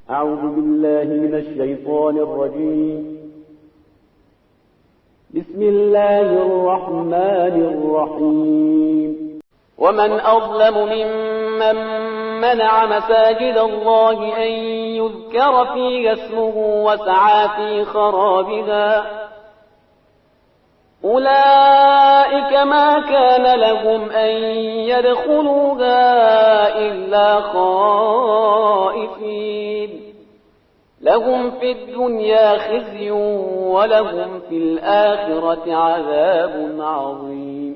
أعوذ بالله من الشيطان الرجيم بسم الله الرحمن الرحيم ومن أظلم ممن منع مساجد الله أن يذكر فيها اسمه وسعى في خرابها أولئك ما كان لهم أن يدخلوها إلا خائفين لهم في الدنيا خزي ولهم في الآخرة عذاب عظيم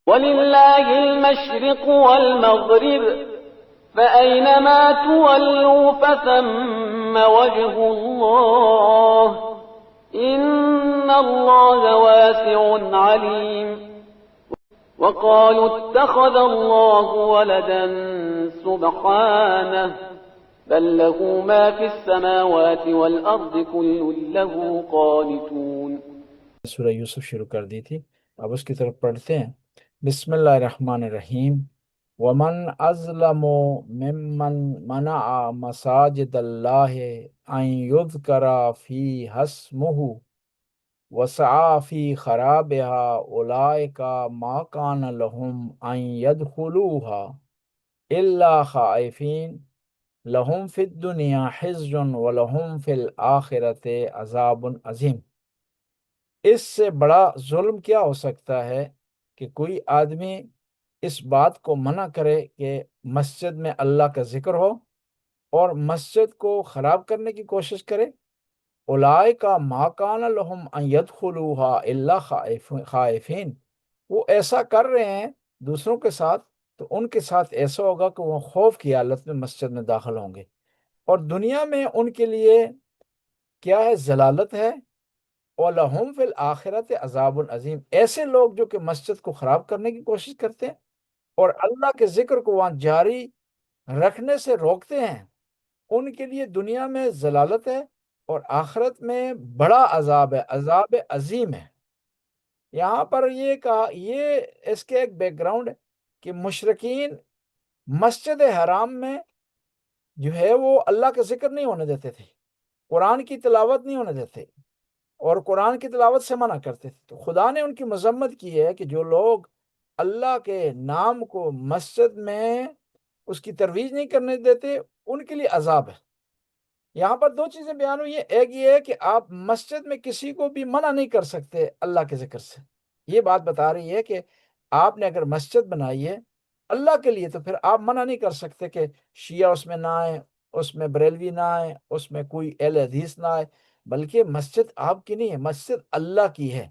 ولله المشرق والمغرب فأينما تولوا فثم وجه الله إن الله واسع عليم وقالوا اتخذ الله ولدا سبحانه بل له ما في السماوات والأرض كل له قانتون. سورہ یوسف شروع کر دی تھی، اب اس کی طرف پڑھتے ہیں۔ بسم اللہ الرحمن الرحیم۔ ومن اظلم ممن منع مساجد اللہ ان یذکر فیہا اسمہ وسعى في خرابها أولئك ما كان لهم أن يدخلوها إلا خائفين لهم في الدنيا خزي ولهم في الآخرة عذاب عظيم۔ اس سے بڑا ظلم کیا ہو سکتا ہے کہ کوئی آدمی اس بات کو منع کرے کہ مسجد میں اللہ کا ذکر ہو اور مسجد کو خراب کرنے کی کوشش کرے۔ اولئک ما کان لہم ان یدخلوها الا خائفین، وہ ایسا کر رہے ہیں دوسروں کے ساتھ تو ان کے ساتھ ایسا ہوگا کہ وہ خوف کی حالت میں مسجد میں داخل ہوں گے، اور دنیا میں ان کے لیے کیا ہے؟ ضلالت ہے۔ وَلَهُمْ فِي الْآخِرَةِ عَذَابٌ عَظِيمٌ، ایسے لوگ جو کہ مسجد کو خراب کرنے کی کوشش کرتے ہیں اور اللہ کے ذکر کو وہاں جاری رکھنے سے روکتے ہیں، ان کے لیے دنیا میں ضلالت ہے اور آخرت میں بڑا عذاب ہے، عذاب عظیم ہے۔ یہاں پر یہ کہا، یہ اس کے ایک بیک گراؤنڈ ہے کہ مشرکین مسجد حرام میں جو ہے وہ اللہ کا ذکر نہیں ہونے دیتے تھے، قرآن کی تلاوت نہیں ہونے دیتے اور قرآن کی تلاوت سے منع کرتے تھے۔ تو خدا نے ان کی مذمت کی ہے کہ جو لوگ اللہ کے نام کو مسجد میں اس کی ترویج نہیں کرنے دیتے، ان کے لیے عذاب ہے۔ یہاں پر دو چیزیں بیان ہوئی ہیں، ایک یہ ہے کہ آپ مسجد میں کسی کو بھی منع نہیں کر سکتے اللہ کے ذکر سے۔ یہ بات بتا رہی ہے کہ آپ نے اگر مسجد بنائی ہے اللہ کے لیے تو پھر آپ منع نہیں کر سکتے کہ شیعہ اس میں نہ آئے، اس میں بریلوی نہ آئے، اس میں کوئی اہل حدیث نہ آئے، بلکہ مسجد آپ کی نہیں ہے، مسجد اللہ کی ہے۔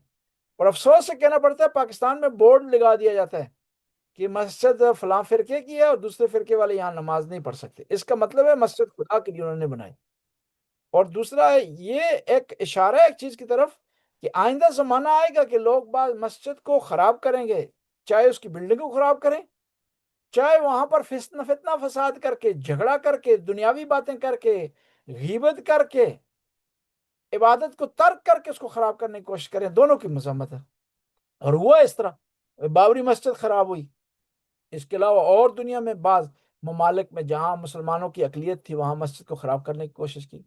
اور افسوس سے کہنا پڑتا ہے پاکستان میں بورڈ لگا دیا جاتا ہے کہ مسجد فلاں فرقے کی ہے اور دوسرے فرقے والے یہاں نماز نہیں پڑھ سکتے۔ اس کا مطلب ہے مسجد خدا کے لیے انہوں نے بنائی۔ اور دوسرا ہے یہ ایک اشارہ ہے ایک چیز کی طرف کہ آئندہ زمانہ آئے گا کہ لوگ بعض مسجد کو خراب کریں گے، چاہے اس کی بلڈنگ کو خراب کریں، چاہے وہاں پر فتنہ فساد کر کے، جھگڑا کر کے، دنیاوی باتیں کر کے، غیبت کر کے، عبادت کو ترک کر کے اس کو خراب کرنے کی کوشش کریں، دونوں کی مذمت ہے۔ اور ہوا اس طرح بابری مسجد خراب ہوئی، اس کے علاوہ اور دنیا میں بعض ممالک میں جہاں مسلمانوں کی اقلیت تھی وہاں مسجد کو خراب کرنے کی کوشش کی۔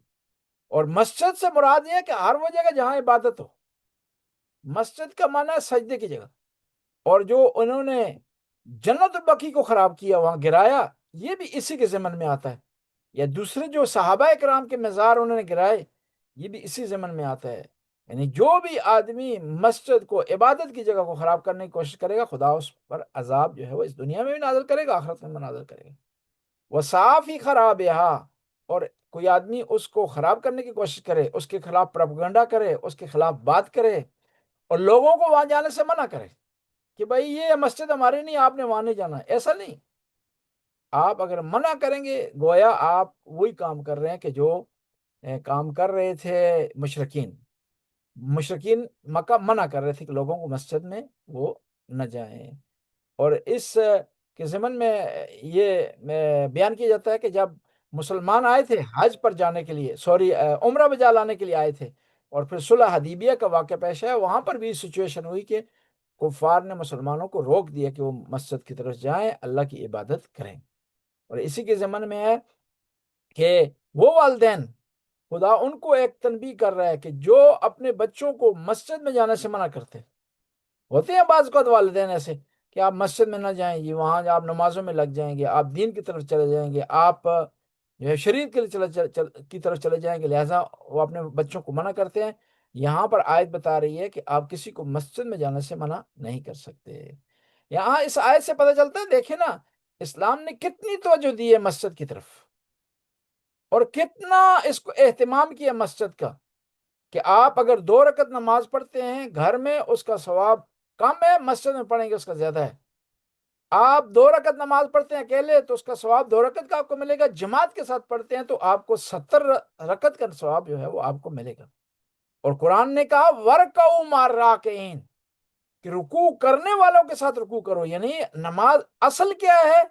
اور مسجد سے مراد یہ ہے کہ ہر وہ جگہ جہاں عبادت ہو، مسجد کا معنی ہے سجدے کی جگہ۔ اور جو انہوں نے جنت البقیع کو خراب کیا، وہاں گرایا، یہ بھی اسی کے ضمن میں آتا ہے، یا دوسرے جو صحابہ کرام کے مزار انہوں نے گرائے یہ بھی اسی ضمن میں آتا ہے۔ یعنی جو بھی آدمی مسجد کو، عبادت کی جگہ کو خراب کرنے کی کوشش کرے گا، خدا اس پر عذاب جو ہے وہ اس دنیا میں بھی نازل کرے گا، آخرت میں بھی نازل کرے گا۔ وَصَافِ خَرَابِهَا، اور کوئی آدمی اس کو خراب کرنے کی کوشش کرے، اس کے خلاف پروپیگنڈا کرے، اس کے خلاف بات کرے اور لوگوں کو وہاں جانے سے منع کرے کہ بھائی یہ مسجد ہماری نہیں، آپ نے وہاں نہیں جانا، ایسا نہیں۔ آپ اگر منع کریں گے گویا آپ وہی کام کر رہے ہیں کہ جو کام کر رہے تھے مشرکین مکہ، منع کر رہے تھے کہ لوگوں کو مسجد میں وہ نہ جائیں۔ اور اس کے ضمن میں یہ بیان کیا جاتا ہے کہ جب مسلمان آئے تھے حج پر جانے کے لیے، عمرہ بجا لانے کے لیے آئے تھے، اور پھر صلح حدیبیہ کا واقعہ پیش ہے، وہاں پر بھی سچویشن ہوئی کہ کفار نے مسلمانوں کو روک دیا کہ وہ مسجد کی طرف جائیں، اللہ کی عبادت کریں۔ اور اسی کے ضمن میں ہے کہ وہ والدین خدا ان کو ایک تنبیہ کر رہا ہے کہ جو اپنے بچوں کو مسجد میں جانے سے منع کرتے ہوتے ہیں بعض اوقات والدین ایسے کہ آپ مسجد میں نہ جائیں گے، وہاں آپ نمازوں میں لگ جائیں گے، آپ دین کی طرف چلے جائیں گے، آپ جو ہے شریر کے لیے کی طرف چلے جائیں گے، لہٰذا وہ اپنے بچوں کو منع کرتے ہیں۔ یہاں پر آیت بتا رہی ہے کہ آپ کسی کو مسجد میں جانے سے منع نہیں کر سکتے۔ یہاں اس آیت سے پتہ چلتا ہے، دیکھیں نا اسلام نے کتنی توجہ دی ہے مسجد کی طرف، اور کتنا اس کو اہتمام کیا مسجد کا، کہ آپ اگر 2 رکعت نماز پڑھتے ہیں گھر میں اس کا ثواب کم ہے، مسجد میں پڑھیں گے اس کا زیادہ ہے۔ آپ 2 رکعت نماز پڑھتے ہیں اکیلے تو اس کا ثواب 2 رکعت کا آپ کو ملے گا، جماعت کے ساتھ پڑھتے ہیں تو آپ کو 70 رکعت کا ثواب جو ہے وہ آپ کو ملے گا۔ اور قرآن نے کہا وَرْكَعُوا مَعَ الرَّاكِعِينَ، کہ رکوع کرنے والوں کے ساتھ رکوع کرو، یعنی نماز اصل کیا ہے؟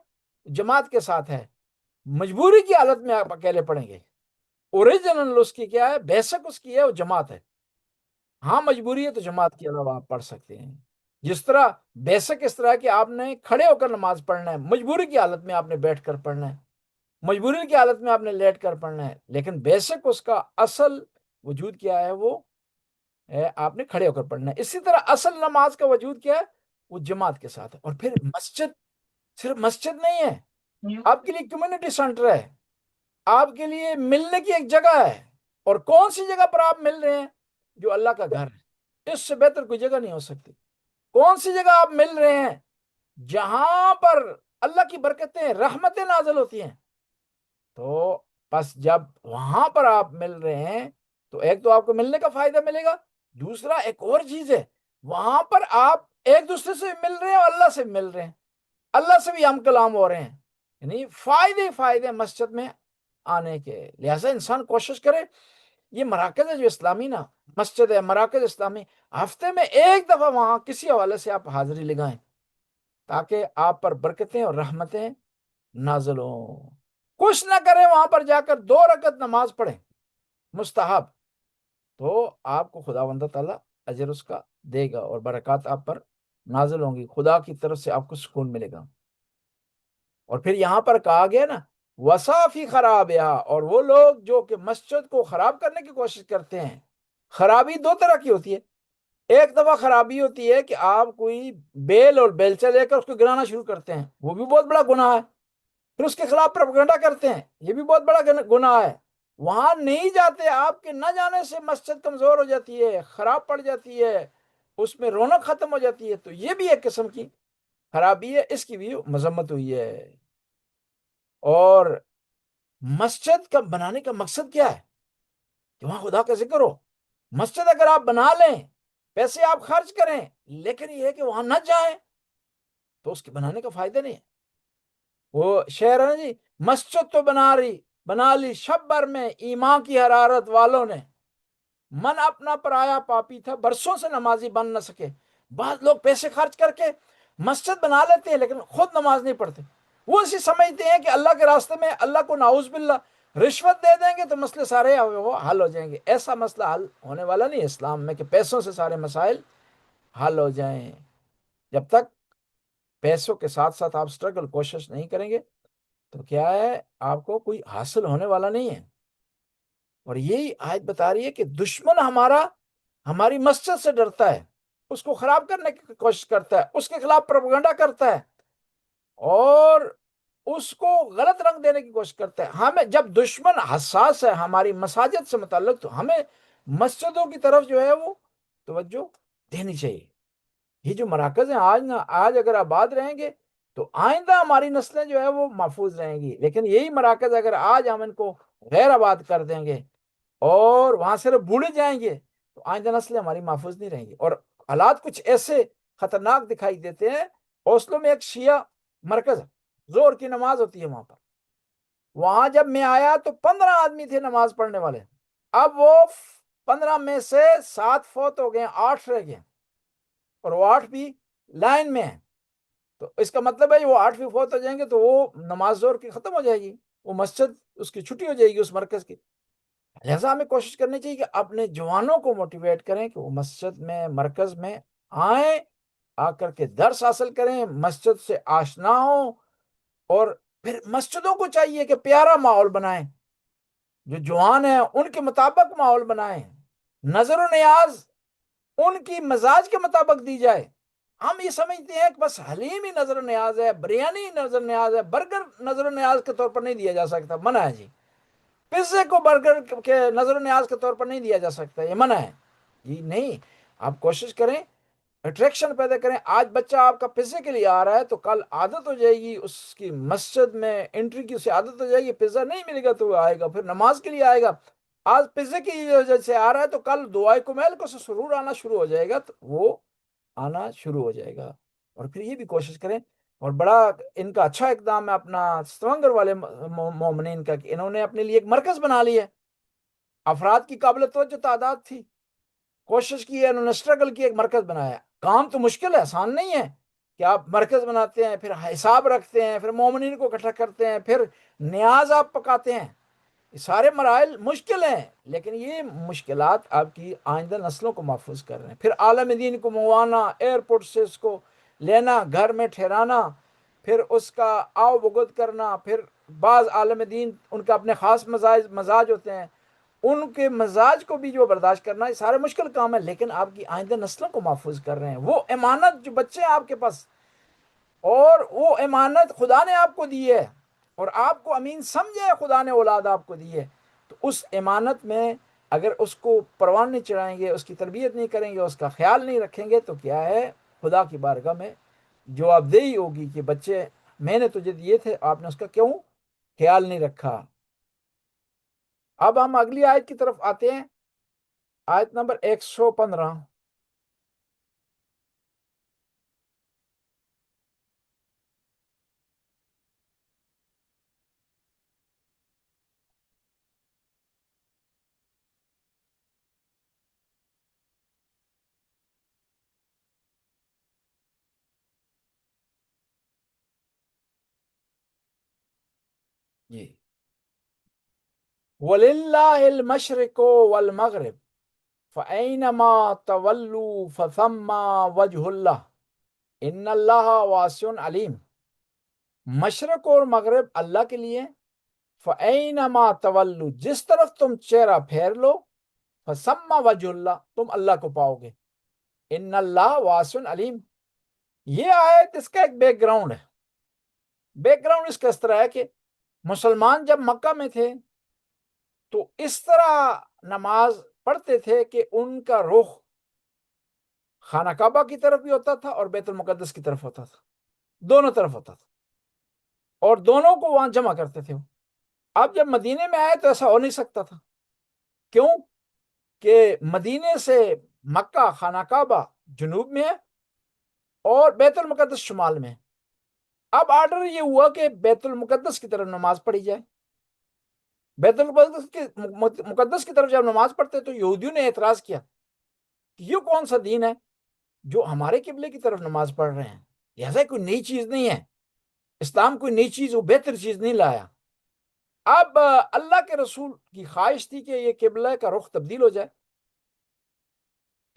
جماعت کے ساتھ ہے، مجبوری کی حالت میں آپ اکیلے پڑھیں گے۔ اوریجنل اس کی کیا ہے؟ بیسک اس کی ہے وہ جماعت ہے۔ ہاں مجبوری ہے تو جماعت کے علاوہ آپ پڑھ سکتے ہیں، جس طرح بیسک اس طرح کہ آپ نے کھڑے ہو کر نماز پڑھنا ہے، مجبوری کی حالت میں آپ نے بیٹھ کر پڑھنا ہے، مجبوری کی حالت میں آپ نے لیٹ کر پڑھنا ہے، لیکن بیسک اس کا اصل وجود کیا ہے؟ وہ ہے آپ نے کھڑے ہو کر پڑھنا ہے۔ اسی طرح اصل نماز کا وجود کیا ہے؟ وہ جماعت کے ساتھ ہے۔ اور پھر مسجد صرف مسجد نہیں ہے، آپ کے لیے کمیونٹی سینٹر ہے، آپ کے لیے ملنے کی ایک جگہ ہے۔ اور کون سی جگہ پر آپ مل رہے ہیں؟ جو اللہ کا گھر ہے، اس سے بہتر کوئی جگہ نہیں ہو سکتی۔ کون سی جگہ آپ مل رہے ہیں؟ جہاں پر اللہ کی برکتیں رحمتیں نازل ہوتی ہیں۔ تو بس جب وہاں پر آپ مل رہے ہیں تو ایک تو آپ کو ملنے کا فائدہ ملے گا، دوسرا ایک اور چیز ہے، وہاں پر آپ ایک دوسرے سے مل رہے ہیں اور اللہ سے مل رہے ہیں، اللہ سے بھی ہم کلام ہو رہے ہیں، یعنی فائدے فائدے مسجد میں آنے کے۔ لہٰذا انسان کوشش کرے، یہ مراکز ہے جو اسلامی نا، مسجد ہے، مراکز اسلامی، ہفتے میں ایک دفعہ وہاں کسی حوالے سے آپ حاضری لگائیں تاکہ آپ پر برکتیں اور رحمتیں نازل ہوں۔ کچھ نہ کریں، وہاں پر جا کر 2 رکعت نماز پڑھیں مستحب، تو آپ کو خداوند تعالیٰ اجر اس کا دے گا اور برکات آپ پر نازل ہوں گی، خدا کی طرف سے آپ کو سکون ملے گا۔ اور پھر یہاں پر کہا گیا نا وصافی خراب، اور وہ لوگ جو کہ مسجد کو خراب کرنے کی کوشش کرتے ہیں۔ خرابی 2 طرح کی ہوتی ہے، ایک دفعہ خرابی ہوتی ہے کہ آپ کوئی بیل اور بیلچہ لے کر اس کو گرانا شروع کرتے ہیں، وہ بھی بہت بڑا گناہ ہے۔ پھر اس کے خلاف پروپیگنڈا کرتے ہیں، یہ بھی بہت بڑا گناہ ہے۔ وہاں نہیں جاتے، آپ کے نہ جانے سے مسجد کمزور ہو جاتی ہے، خراب پڑ جاتی ہے، اس میں رونق ختم ہو جاتی ہے، تو یہ بھی ایک قسم کی خرابی ہے، اس کی بھی مذمت ہوئی ہے۔ اور مسجد کا بنانے کا مقصد کیا ہے؟ کہ وہاں خدا کا ذکر ہو۔ مسجد اگر آپ بنا لیں، پیسے آپ خرچ کریں، لیکن یہ ہے کہ وہاں نہ جائیں تو اس کے بنانے کا فائدہ نہیں ہے۔ وہ شعر ہے نا جی، مسجد تو بنا لی شب بھر میں ایمان کی حرارت والوں نے، من اپنا پرایا پاپی تھا برسوں سے نمازی بن نہ سکے۔ بعض لوگ پیسے خرچ کر کے مسجد بنا لیتے ہیں لیکن خود نماز نہیں پڑھتے، وہ اسی سمجھتے ہیں کہ اللہ کے راستے میں اللہ کو نعوذ باللہ رشوت دے دیں گے تو مسئلے سارے وہ حل ہو جائیں گے۔ ایسا مسئلہ حل ہونے والا نہیں ہے اسلام میں کہ پیسوں سے سارے مسائل حل ہو جائیں۔ جب تک پیسوں کے ساتھ ساتھ آپ سٹرگل کوشش نہیں کریں گے تو کیا ہے، آپ کو کوئی حاصل ہونے والا نہیں ہے۔ اور یہی آیت بتا رہی ہے کہ دشمن ہماری مسجد سے ڈرتا ہے، اس کو خراب کرنے کی کوشش کرتا ہے، اس کے خلاف پروپیگنڈا کرتا ہے اور اس کو غلط رنگ دینے کی کوشش کرتا ہے۔ ہمیں جب دشمن حساس ہے ہماری مساجد سے متعلق تو ہمیں مسجدوں کی طرف جو ہے وہ توجہ دینی چاہیے۔ یہ جو مراکز ہیں آج اگر آباد رہیں گے تو آئندہ ہماری نسلیں جو ہے وہ محفوظ رہیں گی، لیکن یہی مراکز اگر آج ہم ان کو غیر آباد کر دیں گے اور وہاں صرف بوڑھے جائیں گے تو آئندہ نسلیں ہماری محفوظ نہیں رہیں گی۔ اور حالات کچھ ایسے خطرناک دکھائی دیتے ہیں۔ اوسلو میں ایک شیعہ مرکز ہے، زور کی نماز ہوتی ہے وہاں پر، وہاں جب میں آیا تو 15 آدمی تھے نماز پڑھنے والے، اب وہ 15 میں سے 7 فوت ہو گئے، 8 رہ گئے، اور وہ 8 بھی لائن میں ہیں۔ تو اس کا مطلب ہے وہ 8 بھی فوت ہو جائیں گے تو وہ نماز زور کی ختم ہو جائے گی، وہ مسجد اس کی چھٹی ہو جائے گی اس مرکز کی۔ لہٰذا ہمیں کوشش کرنی چاہیے کہ اپنے جوانوں کو موٹیویٹ کریں کہ وہ مسجد میں مرکز میں آئیں، آ کر کے درس حاصل کریں، مسجد سے آشنا ہوں، اور پھر مسجدوں کو چاہیے کہ پیارا ماحول بنائیں، جو جوان ہیں ان کے مطابق ماحول بنائیں، نظر و نیاز ان کی مزاج کے مطابق دی جائے۔ ہم یہ سمجھتے ہیں کہ بس حلیم ہی نظر و نیاز ہے، بریانی نظر و نیاز ہے، برگر نظر و نیاز کے طور پر نہیں دیا جا سکتا، منع ہے جی۔ پزے کو برگر کے نظر و نیاز کے طور پر نہیں دیا جا سکتا، یہ منع ہے جی۔ نہیں، آپ کوشش کریں، اٹریکشن پیدا کریں۔ آج بچہ آپ کا پزے کے لیے آ رہا ہے تو کل عادت ہو جائے گی، اس کی مسجد میں انٹری کی اسے عادت ہو جائے گی، پزا نہیں ملے گا تو وہ آئے گا، پھر نماز کے لیے آئے گا۔ آج پزے کی وجہ سے آ رہا ہے تو کل دعائے کمیل کو سرور آنا شروع ہو جائے گا، تو وہ آنا شروع ہو جائے گا۔ اور پھر یہ بھی کوشش کریں، اور بڑا ان کا اچھا اقدام ہے اپنا ستونگر والے مومنین کا، کہ انہوں نے اپنے لیے ایک مرکز بنا لیا ہے۔ افراد کی قابل توجہ تعداد تھی، کوشش کی ہے، انہوں نے اسٹرگل کی، ایک مرکز بنایا۔ کام تو مشکل ہے، آسان نہیں ہے کہ آپ مرکز بناتے ہیں، پھر حساب رکھتے ہیں، پھر مومنین کو اکٹھا کرتے ہیں، پھر نیاز آپ پکاتے ہیں۔ یہ سارے مراحل مشکل ہیں، لیکن یہ مشکلات آپ کی آئندہ نسلوں کو محفوظ کر رہے ہیں۔ پھر عالم دین کو منوانا، ایئرپورٹ سے اس کو لینا، گھر میں ٹھہرانا، پھر اس کا آؤ بگد کرنا، پھر بعض عالم دین ان کا اپنے خاص مزاج ہوتے ہیں، ان کے مزاج کو بھی جو برداشت کرنا، یہ سارے مشکل کام ہے، لیکن آپ کی آئندہ نسلوں کو محفوظ کر رہے ہیں۔ وہ امانت جو بچے ہیں آپ کے پاس، اور وہ امانت خدا نے آپ کو دی ہے، اور آپ کو امین سمجھے خدا نے اولاد آپ کو دی ہے، تو اس امانت میں اگر اس کو پروان نہیں چڑھائیں گے، اس کی تربیت نہیں کریں گے، اس کا خیال نہیں رکھیں گے، تو کیا ہے، خدا کی بارگاہ میں جواب دہی ہوگی کہ بچے میں نے تجھے دیے تھے، آپ نے اس کا کیوں خیال نہیں رکھا۔ اب ہم اگلی آیت کی طرف آتے ہیں، آیت نمبر 115۔ جی، وَلِلَّهِ الْمَشْرِقُ وَالْمَغْرِبُ فَأَيْنَمَا تَوَلُّوا فَثَمَّ وَجْهُ اللَّهِ إِنَّ اللَّهَ وَاسِعٌ عَلِيمٌ۔ مشرق اور مغرب اللہ کے لیے، فَأَيْنَمَا تَوَلُّوا، جس طرف تم چہرہ پھیر لو، فَثَمَّ وَجْهُ اللَّهِ، تم اللہ کو پاؤ گے۔ إِنَّ اللَّهَ وَاسِعٌ عَلِيمٌ۔ یہ آیت اس کا ایک بیک گراؤنڈ ہے۔ بیک گراؤنڈ اس کا اس طرح ہے کہ مسلمان جب مکہ میں تھے تو اس طرح نماز پڑھتے تھے کہ ان کا رخ خانہ کعبہ کی طرف بھی ہوتا تھا اور بیت المقدس کی طرف ہوتا تھا، دونوں طرف ہوتا تھا، اور دونوں کو وہاں جمع کرتے تھے۔ اب جب مدینے میں آئے تو ایسا ہو نہیں سکتا تھا، کیوں کہ مدینے سے مکہ خانہ کعبہ جنوب میں ہے اور بیت المقدس شمال میں ہے۔ اب آرڈر یہ ہوا کہ بیت المقدس کی طرف نماز پڑھی جائے۔ بیت المقدس کی طرف جب نماز پڑھتے تو یہودیوں نے اعتراض کیا کہ یہ کون سا دین ہے جو ہمارے قبلے کی طرف نماز پڑھ رہے ہیں، لہذا کوئی نئی چیز نہیں ہے، اسلام کوئی نئی چیز، وہ بہتر چیز نہیں لایا۔ اب اللہ کے رسول کی خواہش تھی کہ یہ قبلہ کا رخ تبدیل ہو جائے،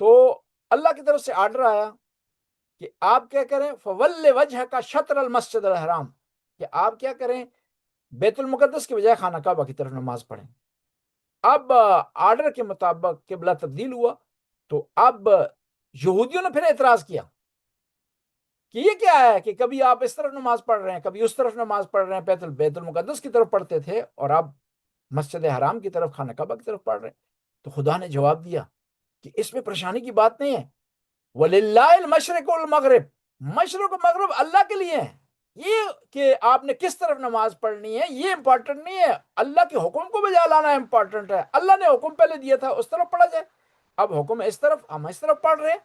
تو اللہ کی طرف سے آرڈر آیا کہ آپ کیا کریں، فَوَلِّ وَجْهَكَ شَطْرَ الْمَسْجِدِ الْحَرَامِ، کہ آپ کیا کریں، بیت المقدس کی بجائے خانہ کعبہ کی طرف نماز پڑھیں۔ اب آرڈر کے مطابق قبلہ تبدیل ہوا، تو اب یہودیوں نے پھر اعتراض کیا کہ یہ کیا ہے کہ کبھی آپ اس طرف نماز پڑھ رہے ہیں، کبھی اس طرف نماز پڑھ رہے ہیں، بیت المقدس کی طرف پڑھتے تھے اور آپ مسجد حرام کی طرف، خانہ کعبہ کی طرف پڑھ رہے ہیں۔ تو خدا نے جواب دیا کہ اس میں پریشانی کی بات نہیں ہے، وَلِلَّهِ الْمَشْرِقُ وَالْمَغْرِبُ، مشرق و مغرب اللہ کے لیے ہیں۔ یہ کہ آپ نے کس طرف نماز پڑھنی ہے یہ امپورٹنٹ نہیں ہے، اللہ کے حکم کو بجا لانا امپورٹنٹ ہے۔ اللہ نے حکم پہلے دیا تھا اس طرف پڑھا جائے، اب حکم اس طرف، ہم اس طرف پڑھ رہے ہیں،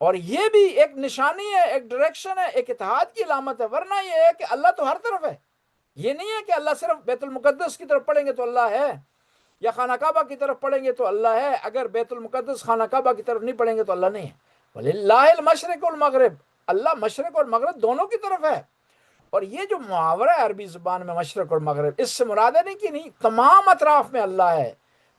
اور یہ بھی ایک نشانی ہے، ایک ڈائریکشن ہے، ایک اتحاد کی علامت ہے۔ ورنہ یہ ہے کہ اللہ تو ہر طرف ہے، یہ نہیں ہے کہ اللہ صرف بیت المقدس کی طرف پڑھیں گے تو اللہ ہے، یا خانہ کعبہ کی طرف پڑھیں گے تو اللہ ہے، اگر بیت المقدس خانہ کعبہ کی طرف نہیں پڑھیں گے تو اللہ نہیں ہے۔ وَلِلَّهِ الْمَشْرِقُ وَالْمَغْرِبُ، اللہ مشرق اور مغرب دونوں کی طرف ہے۔ اور یہ جو محاورہ ہے عربی زبان میں مشرق اور مغرب، اس سے مراد ہے نہیں کہ نہیں، تمام اطراف میں اللہ ہے،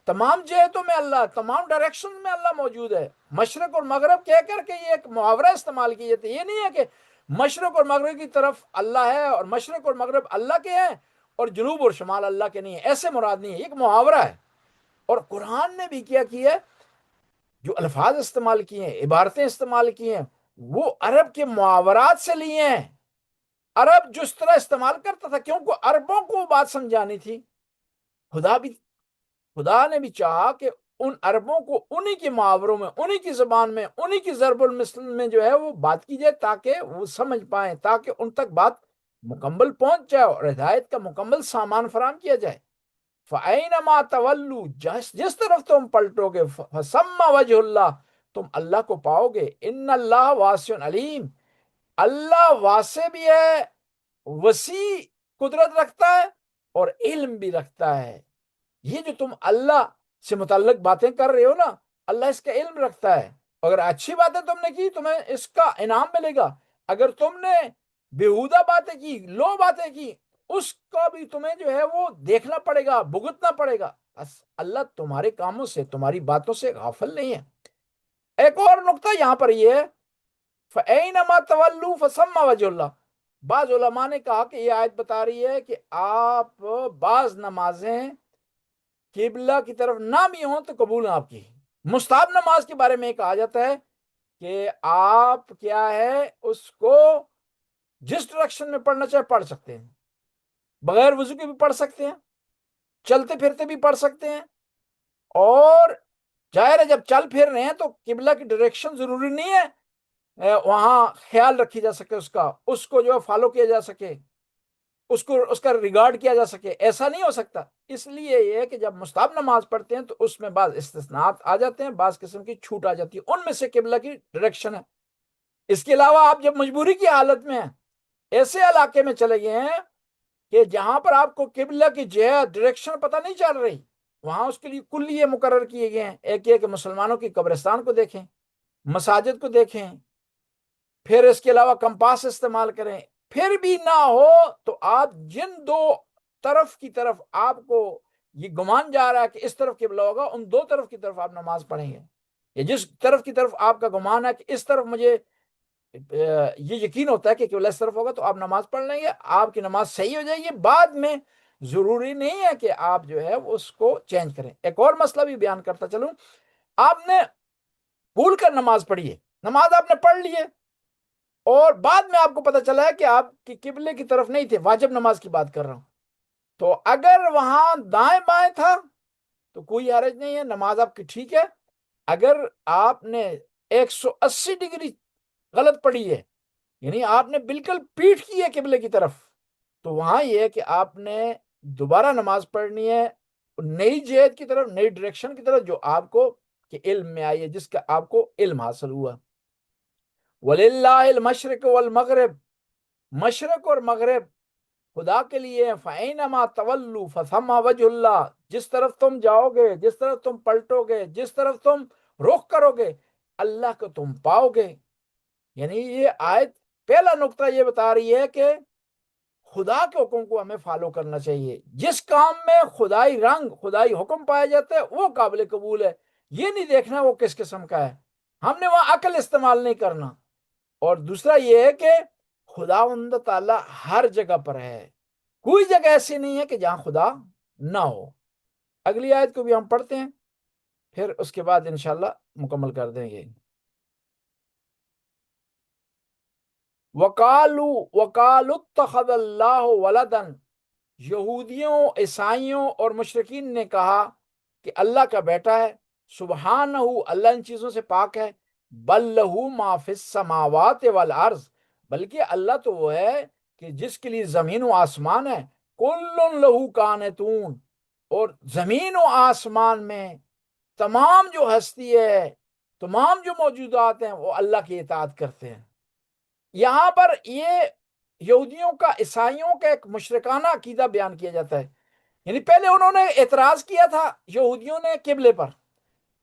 تمام جہتوں میں اللہ، تمام ڈائریکشن میں اللہ موجود ہے۔ مشرق اور مغرب کہہ کر کے یہ ایک محاورہ استعمال کی جاتی ہے، یہ نہیں ہے کہ مشرق اور مغرب کی طرف اللہ ہے اور مشرق اور مغرب اللہ کے ہیں اور جنوب اور شمال اللہ کے نہیں ہے، ایسے مراد نہیں ہے، ایک محاورہ ہے۔ اور قرآن نے بھی کیا کیا ہے، جو الفاظ استعمال کیے ہیں، عبارتیں استعمال کی ہیں، وہ عرب کے محاورات سے لیے ہیں۔ عرب جس طرح استعمال کرتا تھا، کیونکہ عربوں کو بات سمجھانی تھی، خدا نے بھی چاہا کہ ان عربوں کو انہی کے محاوروں میں، انہی کی زبان میں، انہی کی ضرب المثل میں جو ہے وہ بات کی جائے، تاکہ وہ سمجھ پائیں، تاکہ ان تک بات مکمل پہنچ جائے اور ہدایت کا مکمل سامان فراہم کیا جائے۔ فَأَيْنَمَا تَوَلُّوا، جس طرف تم پلٹو گے، فَثَمَّ وَجْهُ اللہ، تم اللہ کو پاؤ گے۔ ان اللہ واسع علیم، اللہ واسع بھی ہے، وسیع قدرت رکھتا ہے اور علم بھی رکھتا ہے۔ یہ جو تم اللہ سے متعلق باتیں کر رہے ہو نا، اللہ اس کا علم رکھتا ہے۔ اگر اچھی باتیں تم نے کی، تمہیں اس کا انعام ملے گا۔ اگر تم نے بیہودہ باتیں کی، لو باتیں کی، اس کا بھی تمہیں جو ہے وہ دیکھنا پڑے گا، بھگتنا پڑے گا۔ بس اللہ تمہارے کاموں سے، تمہاری باتوں سے غافل نہیں ہے۔ ایک اور نقطہ یہاں پر یہ ہے، فَأَيْنَمَا تَوَلُّوا فَثَمَّ وَجْهُ اللَّهِ۔ بعض علماء نے کہا کہ یہ آیت بتا رہی ہے کہ آپ بعض نمازیں قبلہ کی طرف نہ بھی ہوں تو قبول ہیں آپ کی۔ مستحب نماز کے بارے میں کہا جاتا ہے کہ آپ کیا ہے اس کو جس ڈائریکشن میں پڑھنا چاہے پڑھ سکتے ہیں، بغیر وضو کے بھی پڑھ سکتے ہیں، چلتے پھرتے بھی پڑھ سکتے ہیں، اور ظاہر ہے جب چل پھر رہے ہیں تو قبلہ کی ڈائریکشن ضروری نہیں ہے وہاں خیال رکھی جا سکے، اس کو جو فالو کیا جا سکے، اس کا ریگارڈ کیا جا سکے، ایسا نہیں ہو سکتا۔ اس لیے یہ ہے کہ جب مستحب نماز پڑھتے ہیں تو اس میں بعض استثناءات آ جاتے ہیں، بعض قسم کی چھوٹ آ جاتی ہے، ان میں سے قبلہ کی ڈائریکشن ہے۔ اس کے علاوہ آپ جب مجبوری کی حالت میں ہیں، ایسے علاقے میں چلے گئے ہیں کہ جہاں پر آپ کو قبلہ کی جہت ڈائریکشن پتہ نہیں چل رہی، وہاں اس کے لیے کلیے مقرر کیے گئے ہیں۔ ایک یہ کہ مسلمانوں کی قبرستان کو دیکھیں، مساجد کو دیکھیں، پھر اس کے علاوہ کمپاس استعمال کریں۔ پھر بھی نہ ہو تو آپ جن دو طرف کی طرف آپ کو یہ گمان جا رہا ہے کہ اس طرف قبلہ ہوگا، ان دو طرف کی طرف آپ نماز پڑھیں گے، یا جس طرف کی طرف آپ کا گمان ہے کہ اس طرف مجھے یہ یقین ہوتا ہے کہ قبلہ اس طرف ہوگا، تو آپ نماز پڑھ لیں گے، آپ کی نماز صحیح ہو جائے گی۔ بعد میں ضروری نہیں ہے کہ آپ جو ہے اس کو چینج کریں۔ ایک اور مسئلہ بھی بیان کرتا چلوں، آپ نے بھول کر نماز پڑھی ہے، نماز آپ نے پڑھ لی ہے، اور بعد میں آپ کو پتہ چلا ہے کہ آپ کی قبلے کی طرف نہیں تھے، واجب نماز کی بات کر رہا ہوں، تو اگر وہاں دائیں بائیں تھا تو کوئی حرج نہیں ہے، نماز آپ کی ٹھیک ہے۔ اگر آپ نے 180 ڈگری غلط پڑھی ہے، یعنی آپ نے بالکل پیٹھ کی ہے قبلے کی طرف، تو وہاں یہ ہے کہ آپ نے دوبارہ نماز پڑھنی ہے نئی جہت کی طرف، نئی ڈائریکشن کی طرف، جو آپ کو کہ علم میں آئی ہے، جس کا آپ کو علم حاصل ہوا۔ وَلِلَّهِ الْمَشْرِقُ وَالْمَغْرِبُ، مشرق اور مغرب خدا کے لیے ہیں۔ فَأَيْنَمَا تَوَلُّوا فَثَمَّ وَجْهُ اللَّهِ، جس طرف تم جاؤ گے، جس طرف تم پلٹو گے، جس طرف تم رخ کرو گے، اللہ کو تم پاؤ گے۔ یعنی یہ آیت پہلا نقطہ یہ بتا رہی ہے کہ خدا کے حکم کو ہمیں فالو کرنا چاہیے، جس کام میں خدائی رنگ، خدائی حکم پایا جاتا ہے وہ قابل قبول ہے، یہ نہیں دیکھنا وہ کس قسم کا ہے، ہم نے وہاں عقل استعمال نہیں کرنا۔ اور دوسرا یہ ہے کہ خداوند تعالیٰ ہر جگہ پر ہے، کوئی جگہ ایسی نہیں ہے کہ جہاں خدا نہ ہو۔ اگلی آیت کو بھی ہم پڑھتے ہیں، پھر اس کے بعد انشاءاللہ مکمل کر دیں گے۔ وَقَالُوا اتَّخَذَ اللَّهُ وَلَدًا، یہودیوں، عیسائیوں اور مشرکین نے کہا کہ اللہ کا بیٹا ہے۔ سبحانہ، اللہ ان چیزوں سے پاک ہے۔ بل لہو ما فی السماوات والارض، بلکہ اللہ تو وہ ہے کہ جس کے لیے زمین و آسمان ہے۔ کل لہو قانتون، اور زمین و آسمان میں تمام جو ہستی ہے، تمام جو موجودات ہیں، وہ اللہ کی اطاعت کرتے ہیں۔ یہاں پر یہ یہودیوں کا، عیسائیوں کا ایک مشرکانہ عقیدہ بیان کیا جاتا ہے۔ یعنی پہلے انہوں نے اعتراض کیا تھا یہودیوں نے قبلے پر،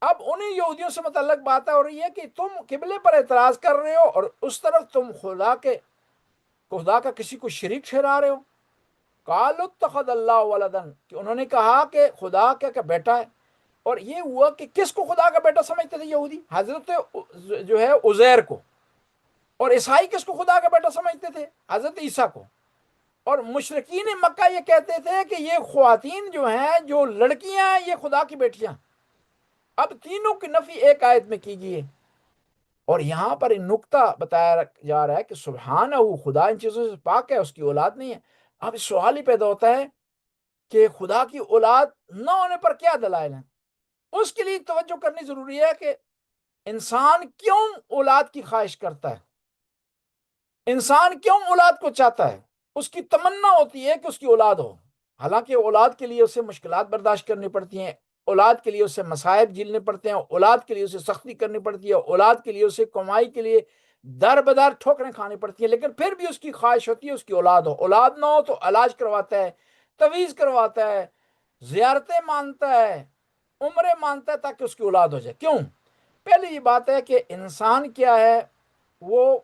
اب انہی یہودیوں سے متعلق بات ہو رہی ہے کہ تم قبلے پر اعتراض کر رہے ہو اور اس طرف تم خدا کا کسی کو شریک ٹھہرا رہے ہو۔ قالوا اتخذ اللہ ولدا، کہ انہوں نے کہا کہ خدا کا بیٹا ہے۔ اور یہ ہوا کہ کس کو خدا کا بیٹا سمجھتے تھے یہودی؟ حضرت جو ہے عزیر کو۔ اور عیسائی کس کو خدا کا بیٹا سمجھتے تھے؟ حضرت عیسیٰ کو۔ اور مشرکین مکہ یہ کہتے تھے کہ یہ خواتین جو ہیں، جو لڑکیاں ہیں، یہ خدا کی بیٹیاں۔ اب تینوں کی نفی ایک آیت میں کی گئی ہے، اور یہاں پر نقطہ بتایا جا رہا ہے کہ سبحانہ، خدا ان چیزوں سے پاک ہے، اس کی اولاد نہیں ہے۔ اب سوال ہی پیدا ہوتا ہے کہ خدا کی اولاد نہ ہونے پر کیا دلائل ہیں؟ اس کے لیے توجہ کرنی ضروری ہے کہ انسان کیوں اولاد کی خواہش کرتا ہے، انسان کیوں اولاد کو چاہتا ہے۔ اس کی تمنا ہوتی ہے کہ اس کی اولاد ہو، حالانکہ اولاد کے لیے اسے مشکلات برداشت کرنی پڑتی ہیں، اولاد کے لیے اسے مصائب جھیلنے پڑتے ہیں، اولاد کے لیے اسے سختی کرنی پڑتی ہے، اولاد کے لیے اسے کمائی کے لیے در بدر ٹھوکریں کھانی پڑتی ہیں، لیکن پھر بھی اس کی خواہش ہوتی ہے اس کی اولاد ہو۔ اولاد نہ ہو تو علاج کرواتا ہے، تویز کرواتا ہے، زیارتیں مانتا ہے، عمریں مانتا ہے تاکہ اس کی اولاد ہو جائے۔ کیوں؟ پہلی یہ بات ہے کہ انسان کیا ہے، وہ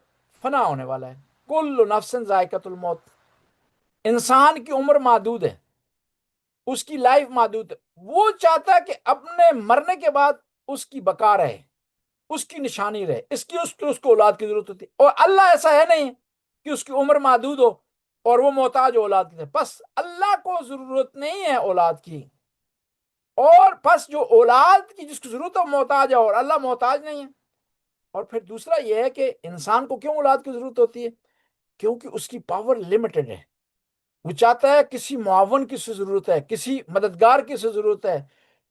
فنا ہونے والا ہے، کل نفس ذائقۃ الموت۔ انسان کی عمر محدود ہے، اس کی لائف محدود ہے، وہ چاہتا ہے کہ اپنے مرنے کے بعد اس کی بقا رہے، اس کی نشانی رہے، اس کو اولاد کی ضرورت ہوتی ہے۔ اور اللہ ایسا ہے نہیں کہ اس کی عمر محدود ہو اور وہ محتاج ہو اولاد کی، بس اللہ کو ضرورت نہیں ہے اولاد کی، اور بس جو اولاد کی جس کی ضرورت ہے وہ محتاج ہے، اور اللہ محتاج نہیں ہے۔ اور پھر دوسرا یہ ہے کہ انسان کو کیوں اولاد کی ضرورت ہوتی ہے؟ کیونکہ اس کی پاور لمیٹڈ ہے، وہ چاہتا ہے کسی معاون کی ضرورت ہے، کسی مددگار کی ضرورت ہے،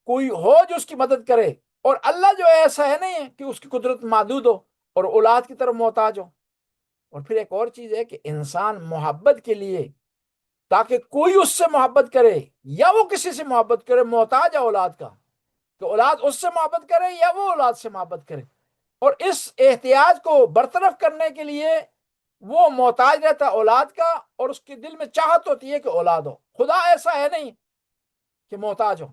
کوئی ہو جو اس کی مدد کرے۔ اور اللہ جو ہے ایسا ہے نہیں ہے کہ اس کی قدرت محدود ہو اور اولاد کی طرف محتاج ہو۔ اور پھر ایک اور چیز ہے کہ انسان محبت کے لیے، تاکہ کوئی اس سے محبت کرے یا وہ کسی سے محبت کرے، محتاج ہے اولاد کا، کہ اولاد اس سے محبت کرے یا وہ اولاد سے محبت کرے۔ اور اس احتیاج کو برطرف کرنے کے لیے وہ محتاج رہتا ہے اولاد کا، اور اس کے دل میں چاہت ہوتی ہے کہ اولاد ہو۔ خدا ایسا ہے نہیں کہ محتاج ہو،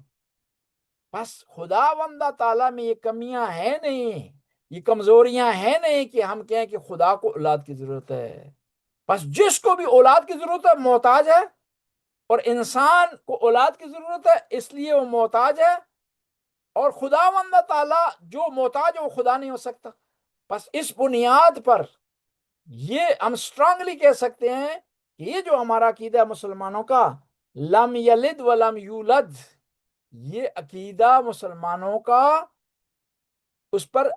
بس خدا وندہ تعالیٰ میں یہ کمیاں ہیں نہیں، یہ کمزوریاں ہیں نہیں کہ ہم کہیں کہ خدا کو اولاد کی ضرورت ہے۔ بس جس کو بھی اولاد کی ضرورت ہے محتاج ہے، اور انسان کو اولاد کی ضرورت ہے اس لیے وہ محتاج ہے، اور خدا وندہ تعالیٰ جو محتاج ہے وہ خدا نہیں ہو سکتا۔ بس اس بنیاد پر یہ ہم اسٹرانگلی کہہ سکتے ہیں کہ یہ جو ہمارا عقیدہ ہے مسلمانوں کا، لم یلد ولم یولد، یہ عقیدہ مسلمانوں کا اس پر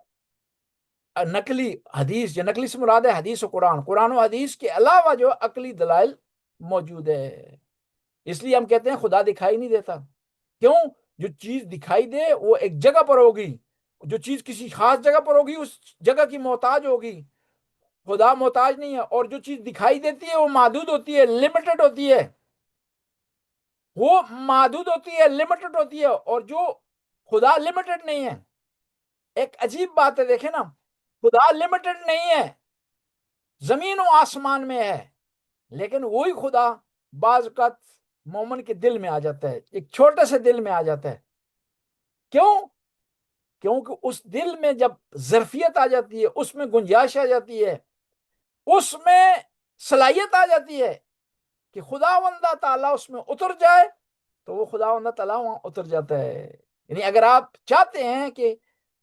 نقلی حدیث، یا نقلی سے مراد ہے حدیث و قرآن، قرآن و حدیث کے علاوہ جو عقلی دلائل موجود ہے۔ اس لیے ہم کہتے ہیں خدا دکھائی نہیں دیتا۔ کیوں؟ جو چیز دکھائی دے وہ ایک جگہ پر ہوگی، جو چیز کسی خاص جگہ پر ہوگی اس جگہ کی محتاج ہوگی، خدا محتاج نہیں ہے۔ اور جو چیز دکھائی دیتی ہے وہ محدود ہوتی ہے، لمیٹڈ ہوتی ہے، وہ محدود ہوتی ہے، لمیٹڈ ہوتی ہے، اور جو خدا لمیٹڈ نہیں ہے۔ ایک عجیب بات ہے، دیکھیں نا، خدا لمیٹڈ نہیں ہے، زمین و آسمان میں ہے، لیکن وہی خدا بعض اوقات مومن کے دل میں آ جاتا ہے، ایک چھوٹے سے دل میں آ جاتا ہے۔ کیوں؟ کیونکہ اس دل میں جب ظرفیت آ جاتی ہے، اس میں گنجائش آ جاتی ہے، اس میں صلاحیت آ جاتی ہے کہ خداوندہ تعالیٰ اس میں اتر جائے، تو وہ خداوندہ تعالیٰ وہاں اتر جاتا ہے۔ یعنی اگر آپ چاہتے ہیں کہ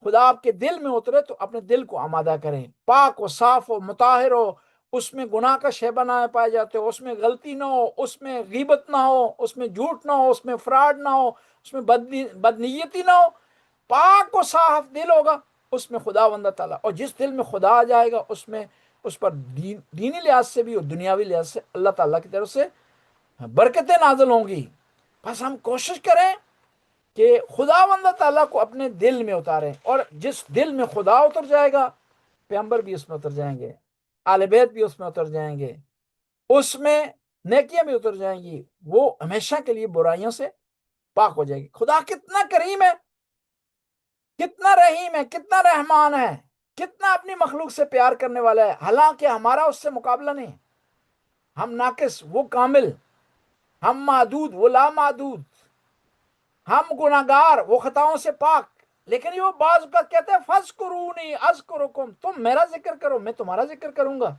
خدا آپ کے دل میں اترے تو اپنے دل کو آمادہ کریں، پاک و صاف و مطہر ہو، اس میں گناہ کا شیبہ نہ پائے جاتے ہو، اس میں غلطی نہ ہو، اس میں غیبت نہ ہو، اس میں جھوٹ نہ ہو، اس میں فراڈ نہ ہو، اس میں بدنیتی نہ ہو، پاک و صاف دل ہوگا، اس میں خداوندہ تعالیٰ، اور جس دل میں خدا آ جائے گا اس میں اس پر دینی لحاظ سے بھی اور دنیاوی لحاظ سے اللہ تعالیٰ کی طرف سے برکتیں نازل ہوں گی۔ بس ہم کوشش کریں کہ خداوندہ تعالیٰ کو اپنے دل میں اتاریں، اور جس دل میں خدا اتر جائے گا، پیغمبر بھی اس میں اتر جائیں گے، آل بیت بھی اس میں اتر جائیں گے، اس میں نیکیاں بھی اتر جائیں گی، وہ ہمیشہ کے لیے برائیوں سے پاک ہو جائے گی۔ خدا کتنا کریم ہے، کتنا رحیم ہے، کتنا رحمان ہے، کتنا اپنی مخلوق سے پیار کرنے والا ہے، حالانکہ ہمارا اس سے مقابلہ نہیں، ہم ناقص وہ کامل، ہم محدود وہ لامحدود، ہم گناہگار وہ خطاؤں سے پاک، لیکن یہ وہ بعض اوقات کہتے ہیں فَاذْكُرُونِي أَذْكُرُكُمْ، تم میرا ذکر کرو میں تمہارا ذکر کروں گا۔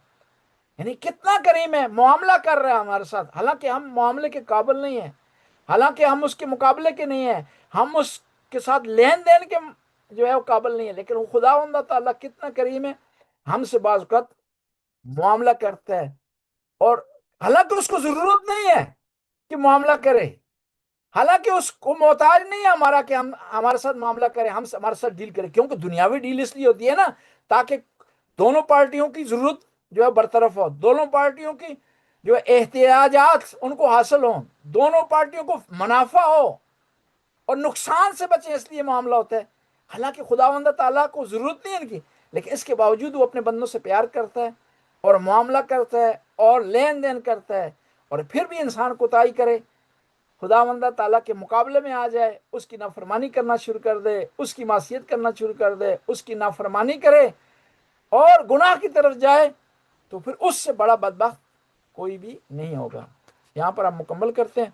یعنی کتنا کریم ہے، معاملہ کر رہا ہے ہمارے ساتھ، حالانکہ ہم معاملے کے قابل نہیں ہیں، حالانکہ ہم اس کے مقابلے کے نہیں ہیں، ہم اس کے ساتھ لین دین کے جو ہے وہ قابل نہیں ہے، لیکن وہ خداوندہ تعالیٰ کتنا کریم ہے، ہم سے بعض اوقات معاملہ کرتا ہے۔ اور حالانکہ اس کو ضرورت نہیں ہے کہ معاملہ کرے، حالانکہ اس کو محتاج نہیں ہے ہمارا کہ ہم ہمارے ساتھ معاملہ کرے، ہم ہمارے ساتھ ڈیل کرے، کیونکہ دنیاوی ڈیل اس لیے ہوتی ہے نا تاکہ دونوں پارٹیوں کی ضرورت جو ہے برطرف ہو، دونوں پارٹیوں کی جو احتیاجات ان کو حاصل ہوں، دونوں پارٹیوں کو منافع ہو اور نقصان سے بچیں، اس لیے معاملہ ہوتا ہے۔ حالانکہ خداوند تعالیٰ کو ضرورت نہیں ہے ان کی، لیکن اس کے باوجود وہ اپنے بندوں سے پیار کرتا ہے اور معاملہ کرتا ہے اور لین دین کرتا ہے، اور پھر بھی انسان کوتاہی کرے، خداوند تعالیٰ کے مقابلے میں آ جائے، اس کی نافرمانی کرنا شروع کر دے، اس کی معصیت کرنا شروع کر دے، اس کی نافرمانی کرے اور گناہ کی طرف جائے، تو پھر اس سے بڑا بدبخت کوئی بھی نہیں ہوگا۔ یہاں پر ہم مکمل کرتے ہیں۔